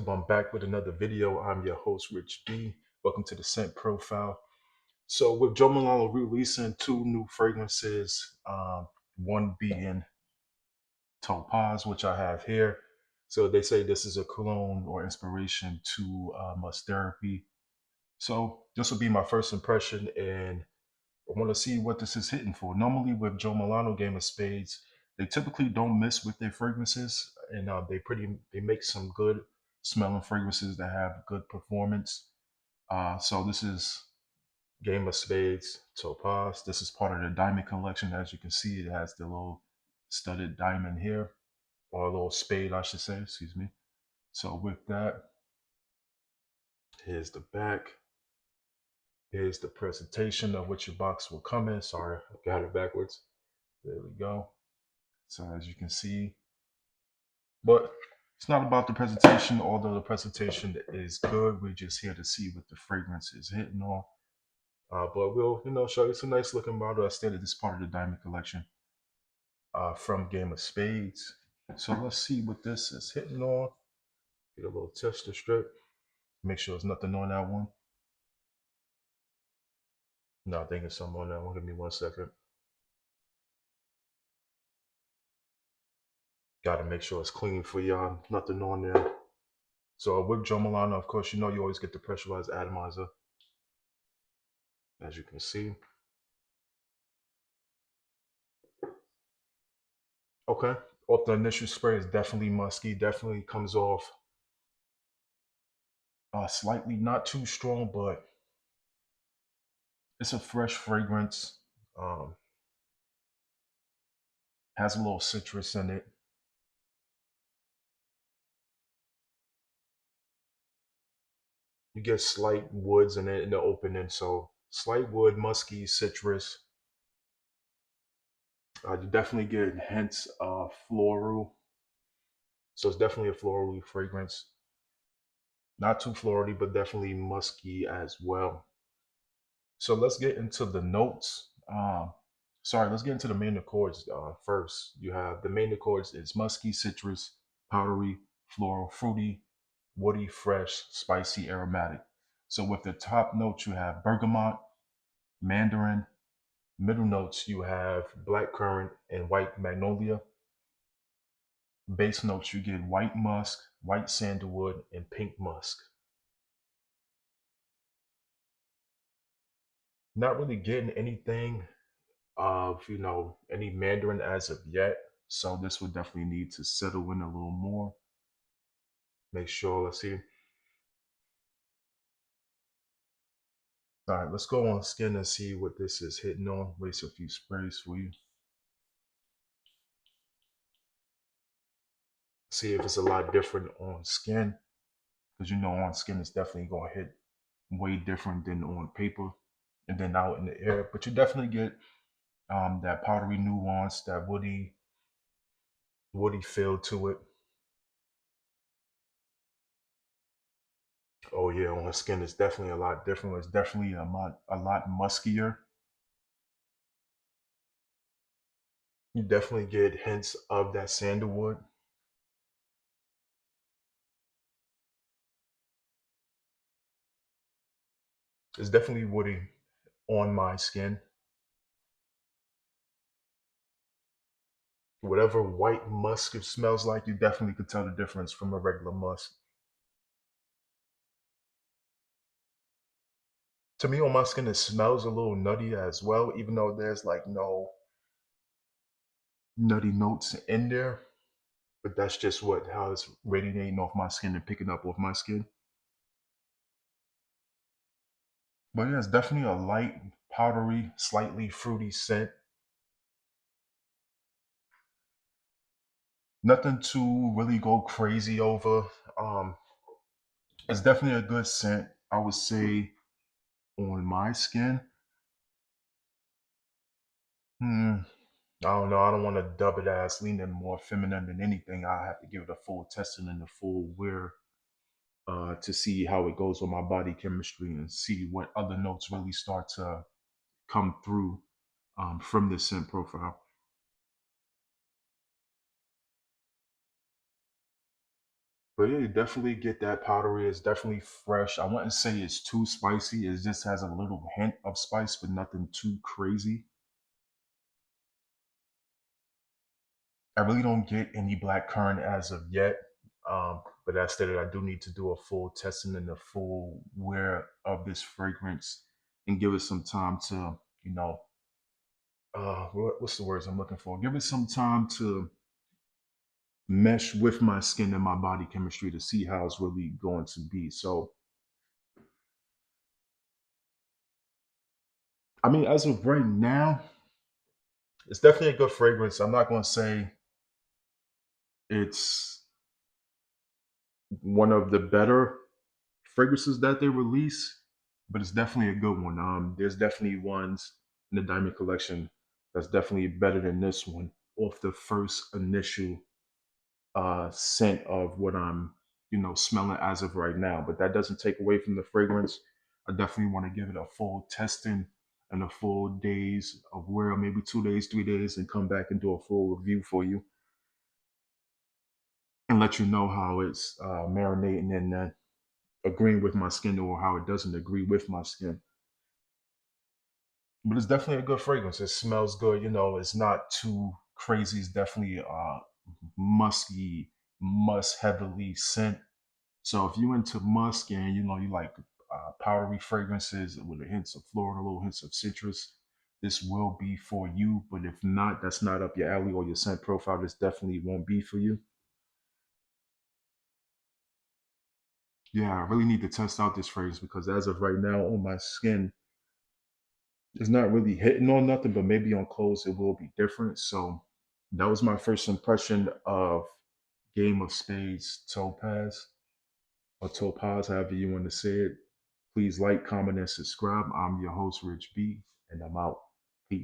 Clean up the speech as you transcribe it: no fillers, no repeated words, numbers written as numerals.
I'm back with another video. I'm your host, Rich B. Welcome to the Scent Profile. So, with Joe Milano releasing two new fragrances, one being Topaz, which I have here. So, they say this is a cologne or inspiration to Must Therapy. So, this will be my first impression, and I want to see what this is hitting for. Normally, with Joe Milano Game of Spades, they typically don't miss with their fragrances, and they make some good smelling fragrances that have good performance. So this is Game of Spades Topaz. This is part of the diamond collection. As you can see, it has the little studded diamond here, or a little spade, I should say. Excuse me. So with that, here's the back. Here's the presentation of what your box will come in. Sorry, I got it backwards. There we go. So as you can see, but it's not about the presentation, although the presentation is good. We're just here to see what the fragrance is hitting on. But we'll, show you some nice looking model. I stated this part of the diamond collection from Game of Spades. So let's see what this is hitting on. Get a little tester strip. Make sure there's nothing on that one. No, I think it's something on that one. Give me 1 second. Got to make sure it's clean for y'all. Nothing on there. So with Joe Milano, of course, you always get the pressurized atomizer, as you can see. Okay. Off the initial spray is definitely musky. Definitely comes off slightly not too strong, but it's a fresh fragrance. Um, has a little citrus in it. You get slight woods in it in the opening, so slight wood, musky, citrus. You definitely get hints of floral, so it's definitely a floral fragrance. Not too florally, but definitely musky as well. So let's get into the notes. Let's get into the main accords first. You have the main accords is musky, citrus, powdery, floral, fruity, woody, fresh, spicy, aromatic. So with the top notes, you have bergamot, mandarin. Middle notes, you have black currant and white magnolia. Base notes, you get white musk, white sandalwood, and pink musk. Not really getting anything of, any mandarin as of yet. So this would definitely need to settle in a little more. Make sure, let's see. All right, let's go on skin and see what this is hitting on. Waste a few sprays for you. See if it's a lot different on skin. Because on skin it's definitely going to hit way different than on paper and then out in the air. But you definitely get that powdery nuance, that woody feel to it. Oh yeah, on skin it's definitely a lot different. It's definitely a lot muskier. You definitely get hints of that sandalwood. It's definitely woody on my skin. Whatever white musk it smells like, you definitely could tell the difference from a regular musk. To me, on my skin, it smells a little nutty as well, even though there's like no nutty notes in there. But that's just how it's radiating off my skin and picking up off my skin. But yeah, it's definitely a light, powdery, slightly fruity scent. Nothing to really go crazy over. Um, it's definitely a good scent. I would say on my skin. Hmm, I don't know. I don't want to dub it as leaning more feminine than anything. I have to give it a full testing and a full wear to see how it goes with my body chemistry and see what other notes really start to come through from this scent profile. But yeah, you definitely get that powdery. It's definitely fresh. I wouldn't say it's too spicy. It just has a little hint of spice, but nothing too crazy. I really don't get any black currant as of yet. But that stated, I do need to do a full testing and a full wear of this fragrance and give it some time to, you know, what's the words I'm looking for? Give it some time to mesh with my skin and my body chemistry to see how it's really going to be. So, I mean, as of right now, it's definitely a good fragrance. I'm not going to say it's one of the better fragrances that they release, but it's definitely a good one. There's definitely ones in the Diamond Collection that's definitely better than this one off the first initial scent of what I'm, smelling as of right now. But that doesn't take away from the fragrance. I definitely want to give it a full testing and a full days of wear, maybe 2 days, 3 days, and come back and do a full review for you and let you know how it's marinating and agreeing with my skin or how it doesn't agree with my skin. But it's definitely a good fragrance. It smells good. It's not too crazy. It's definitely musky, musk heavily scent. So if you into musk and you like powdery fragrances with a hints of floral, little hints of citrus, this will be for you. But if not, that's not up your alley or your scent profile. This definitely won't be for you. Yeah, I really need to test out this fragrance because as of right now, on my skin, it's not really hitting on nothing, but maybe on clothes it will be different. So that was my first impression of Game of Spades Topaz or Topaz, however you want to say it. Please like, comment, and subscribe. I'm your host, Rich B, and I'm out.